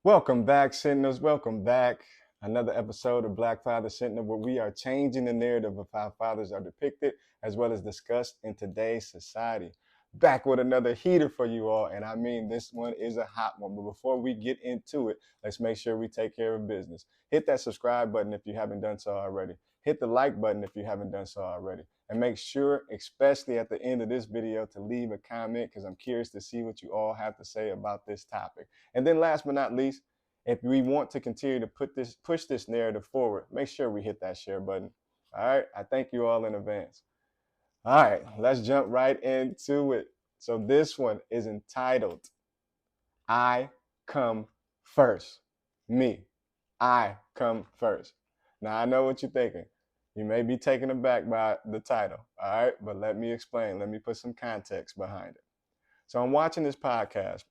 Welcome back, Sentinels. Welcome back. Another episode of Black Father Sentinel, where we are changing the narrative of how fathers are depicted as well as discussed in today's society. Back with another heater for you all, and I mean this one is a hot one. But before we get into it, let's make sure we take care of business. Hit that subscribe button if you haven't done so already. Hit the like button if you haven't done so already. And make sure, especially at the end of this video, to leave a comment because I'm curious to see what you all have to say about this topic. And then last but not least, if we want to continue to push this narrative forward, make sure we hit that share button. All right. I thank you all in advance. All right, let's jump right into it. So this one is entitled I Come First. Me. I come first. Now I know what you're thinking. You may be taken aback by the title. All right, but let me explain. Let me put some context behind it. So I'm watching this podcast.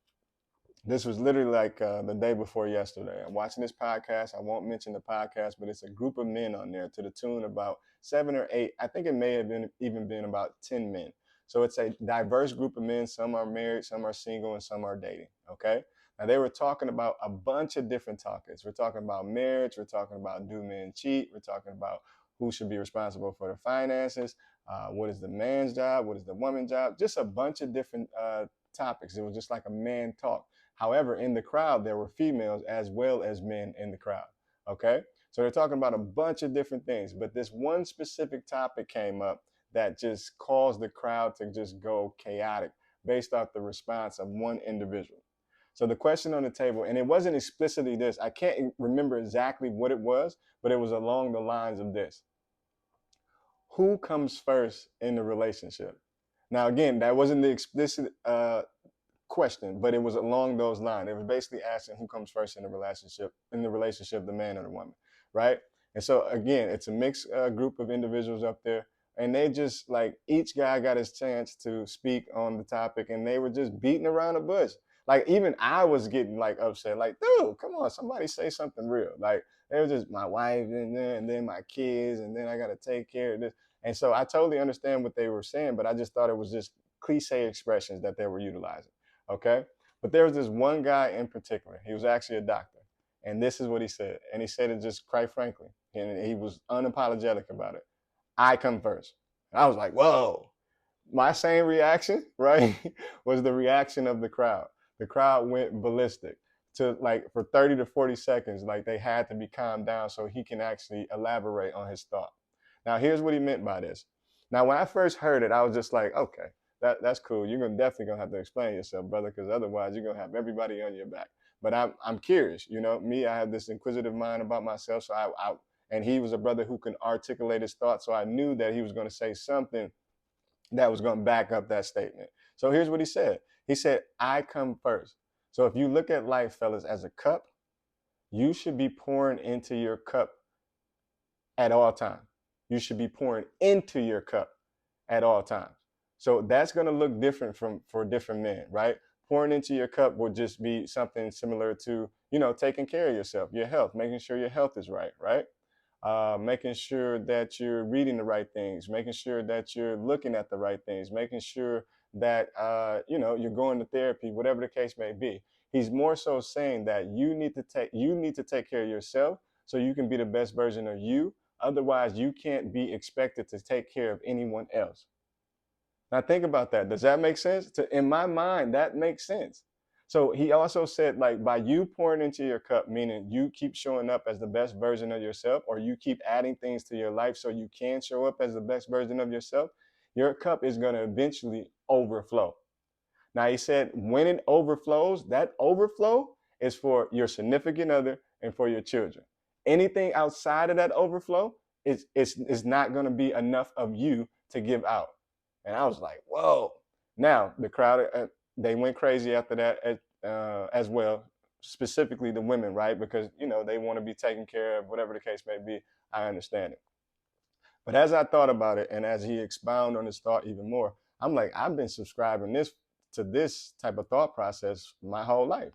This was literally like the day before yesterday. I'm watching this podcast. I won't mention the podcast, but it's a group of men on there to the tune about 7 or 8. I think it may have been even been about 10 men. So it's a diverse group of men. Some are married, some are single, and some are dating. Okay. Now they were talking about a bunch of different topics. We're talking about marriage. We're talking about do men cheat. We're talking about who should be responsible for the finances. What is the man's job? What is the woman's job? Just a bunch of different topics. It was just like a man talk. However, in the crowd, there were females as well as men in the crowd. Okay. So they're talking about a bunch of different things, but this one specific topic came up that just caused the crowd to just go chaotic based off the response of one individual. So the question on the table, and it wasn't explicitly this, I can't remember exactly what it was, but it was along the lines of this. Who comes first in the relationship? Now, again, that wasn't the explicit question, but it was along those lines. It was basically asking who comes first in the relationship, the man or the woman, right? And so again, it's a mixed group of individuals up there, and they just like each guy got his chance to speak on the topic, and they were just beating around the bush. Like even I was getting like upset, like, dude, come on, somebody say something real. Like it was just my wife and then my kids, and then I got to take care of this. And so I totally understand what they were saying, but I just thought it was just cliche expressions that they were utilizing. Okay. But there was this one guy in particular. He was actually a doctor. And this is what he said. And he said it just quite frankly. And he was unapologetic about it. I come first. And I was like, whoa. My same reaction, right, was the reaction of the crowd. The crowd went ballistic to like for 30 to 40 seconds. Like they had to be calmed down so he can actually elaborate on his thought. Now, here's what he meant by this. Now, when I first heard it, I was just like, okay, that's cool. You're definitely gonna have to explain yourself, brother, because otherwise you're gonna have everybody on your back. But I'm curious, me. I have this inquisitive mind about myself, so I and he was a brother who can articulate his thoughts, so I knew that he was gonna say something that was gonna back up that statement. So here's what he said. He said, "I come first." So if you look at life, fellas, as a cup, you should be pouring into your cup at all times. You should be pouring into your cup at all times. So that's going to look different for different men, right? Pouring into your cup will just be something similar to, taking care of yourself, your health, making sure your health is right, right? Making sure that you're reading the right things, making sure that you're looking at the right things, making sure that, you're going to therapy, whatever the case may be. He's more so saying that you need to take care of yourself so you can be the best version of you. Otherwise, you can't be expected to take care of anyone else. Now think about that. Does that make sense? In my mind, that makes sense. So he also said, like, by you pouring into your cup, meaning you keep showing up as the best version of yourself, or you keep adding things to your life so you can show up as the best version of yourself, your cup is going to eventually overflow. Now he said, when it overflows, that overflow is for your significant other and for your children. Anything outside of that overflow is not going to be enough of you to give out. And I was like, whoa. Now, the crowd, they went crazy after that as well, specifically the women, right? Because, they want to be taken care of, whatever the case may be. I understand it. But as I thought about it, and as he expounded on his thought even more, I'm like, I've been subscribing to this type of thought process my whole life.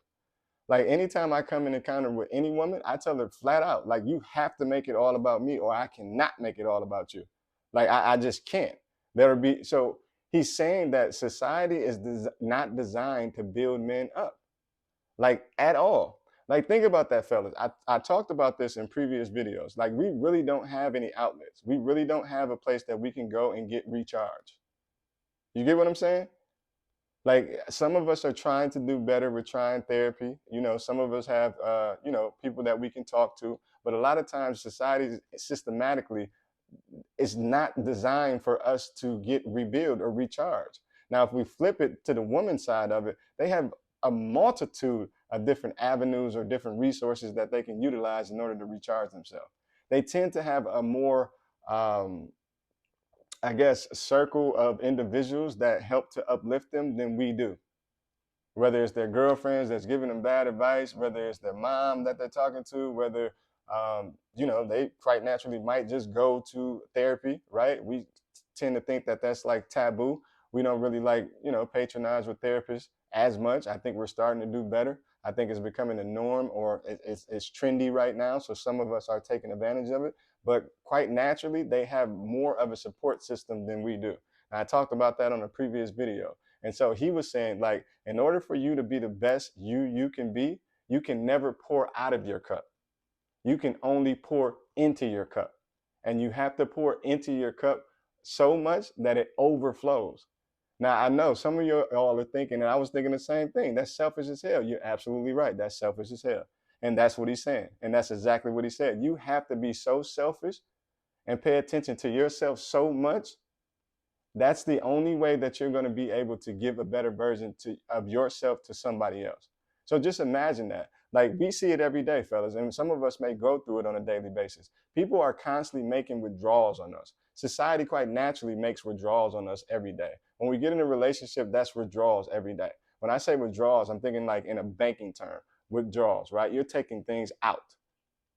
Like anytime I come in encounter with any woman, I tell her flat out, like, you have to make it all about me or I cannot make it all about you. Like I just can't. So he's saying that society is not designed to build men up, like at all. Like, think about that, fellas. I talked about this in previous videos. Like, we really don't have any outlets. We really don't have a place that we can go and get recharged. You get what I'm saying? Like, some of us are trying to do better. We're trying therapy. You know, some of us have, people that we can talk to. But a lot of times, society systematically is not designed for us to get rebuild or recharge. Now, if we flip it to the woman side of it, they have a multitude of different avenues or different resources that they can utilize in order to recharge themselves. They tend to have a more, I guess, circle of individuals that help to uplift them than we do. Whether it's their girlfriends that's giving them bad advice, whether it's their mom that they're talking to, whether they quite naturally might just go to therapy, right? We tend to think that that's like taboo. We don't really like, patronize with therapists as much. I think we're starting to do better. I think it's becoming a norm, or it's trendy right now. So some of us are taking advantage of it. But quite naturally, they have more of a support system than we do. And I talked about that on a previous video. And so he was saying, like, in order for you to be the best you can be, you can never pour out of your cup. You can only pour into your cup. And you have to pour into your cup so much that it overflows. Now, I know some of you all are thinking, and I was thinking the same thing, that's selfish as hell. You're absolutely right. That's selfish as hell. And that's what he's saying. And that's exactly what he said. You have to be so selfish and pay attention to yourself so much. That's the only way that you're going to be able to give a better version of yourself to somebody else. So just imagine that. Like, we see it every day, fellas, and some of us may go through it on a daily basis. People are constantly making withdrawals on us. Society quite naturally makes withdrawals on us every day. When we get in a relationship, that's withdrawals every day. When I say withdrawals, I'm thinking like in a banking term, withdrawals, right? You're taking things out,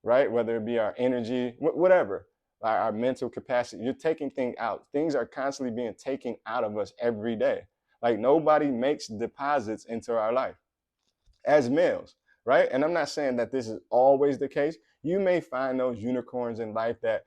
right? Whether it be our energy, whatever, our mental capacity, you're taking things out. Things are constantly being taken out of us every day. Like, nobody makes deposits into our life as males, right? And I'm not saying that this is always the case. You may find those unicorns in life that,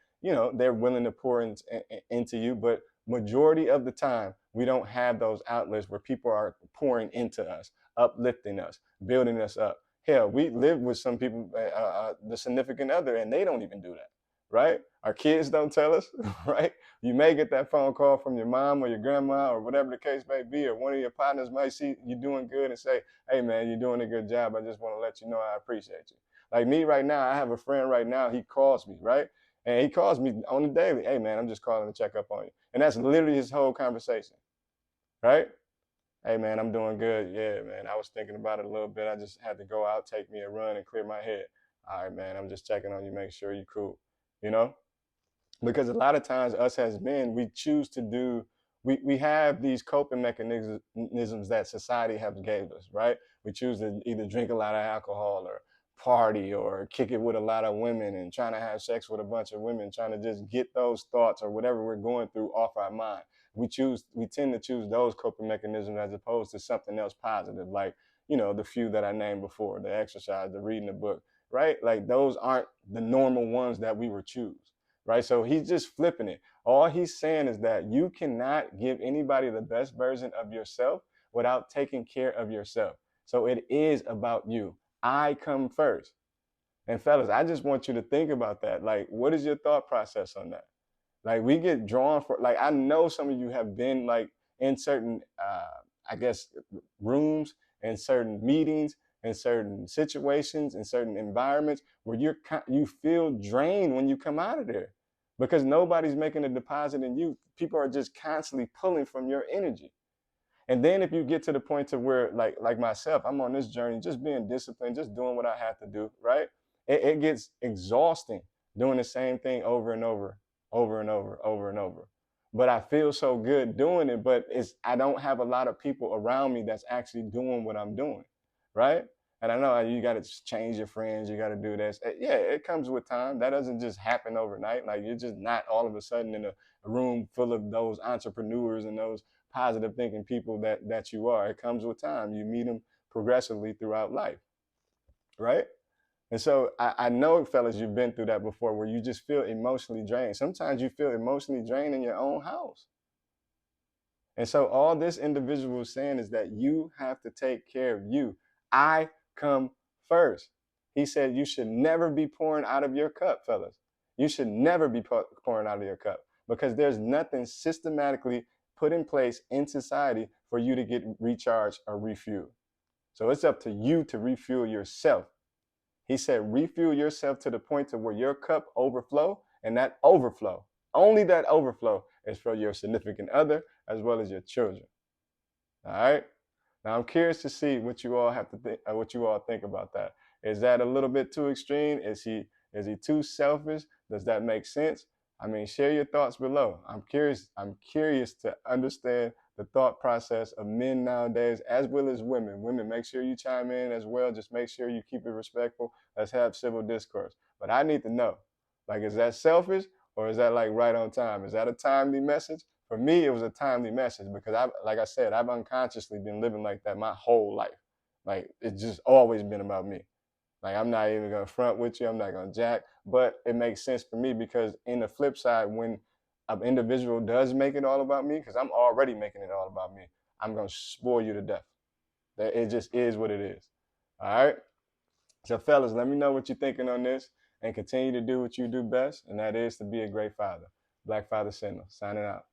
they're willing to pour into you, but majority of the time, we don't have those outlets where people are pouring into us, uplifting us, building us up. Hell, we live with some people, the significant other, and they don't even do that, right? Our kids don't tell us, right? You may get that phone call from your mom or your grandma or whatever the case may be, or one of your partners might see you doing good and say, hey man, you're doing a good job. I just want to let you know I appreciate you. Like me right now, I have a friend right now, he calls me, right? And he calls me on the daily, hey man, I'm just calling to check up on you. And that's literally his whole conversation, right? Hey man, I'm doing good. Yeah, man, I was thinking about it a little bit. I just had to go out, take me a run and clear my head. All right, man, I'm just checking on you, make sure you're cool, you know? Because a lot of times us as men, we choose to do, we have these coping mechanisms that society has gave us, right? We choose to either drink a lot of alcohol or party or kick it with a lot of women and trying to have sex with a bunch of women, trying to just get those thoughts or whatever we're going through off our mind. We tend to choose those coping mechanisms as opposed to something else positive, like, the few that I named before, the exercise, the reading the book, right? Like, those aren't the normal ones that we would choose, right? So he's just flipping it. All he's saying is that you cannot give anybody the best version of yourself without taking care of yourself. So it is about you. I come first. And fellas, I just want you to think about that. Like, what is your thought process on that? Like, we get drawn for, like, I know some of you have been like in certain, I guess, rooms and certain meetings and certain situations and certain environments where you feel drained when you come out of there because nobody's making a deposit in you. People are just constantly pulling from your energy. And then if you get to the point to where, like myself, I'm on this journey, just being disciplined, just doing what I have to do, right? It gets exhausting doing the same thing over and over, over and over, over and over. But I feel so good doing it, but I don't have a lot of people around me that's actually doing what I'm doing, right? And I know you got to change your friends, you got to do this. Yeah, it comes with time. That doesn't just happen overnight. Like, you're just not all of a sudden in a room full of those entrepreneurs and those positive thinking people that you are. It comes with time. You meet them progressively throughout life, right? And so I know, fellas, you've been through that before where you just feel emotionally drained. Sometimes you feel emotionally drained in your own house. And so all this individual is saying is that you have to take care of you. I come first. He said you should never be pouring out of your cup, fellas. You should never be pouring out of your cup because there's nothing systematically put in place in society for you to get recharged or refueled. So it's up to you to refuel yourself. He said, refuel yourself to the point to where your cup overflow, and that overflow, only that overflow, is for your significant other as well as your children. All right. Now I'm curious to see what you all have to think, what you all think about that. Is that a little bit too extreme? Is he too selfish? Does that make sense? I mean, share your thoughts below. I'm curious. I'm curious to understand the thought process of men nowadays, as well as women. Women, make sure you chime in as well. Just make sure you keep it respectful. Let's have civil discourse. But I need to know, like, is that selfish or is that like right on time? Is that a timely message? For me, it was a timely message because like I said, I've unconsciously been living like that my whole life. Like, it's just always been about me. Like, I'm not even gonna front with you. I'm not gonna jack, but it makes sense for me because in the flip side, when an individual does make it all about me, because I'm already making it all about me, I'm gonna spoil you to death. It just is what it is. All right. So, fellas, let me know what you're thinking on this, and continue to do what you do best, and that is to be a great father. Black Father Sentinel, signing out.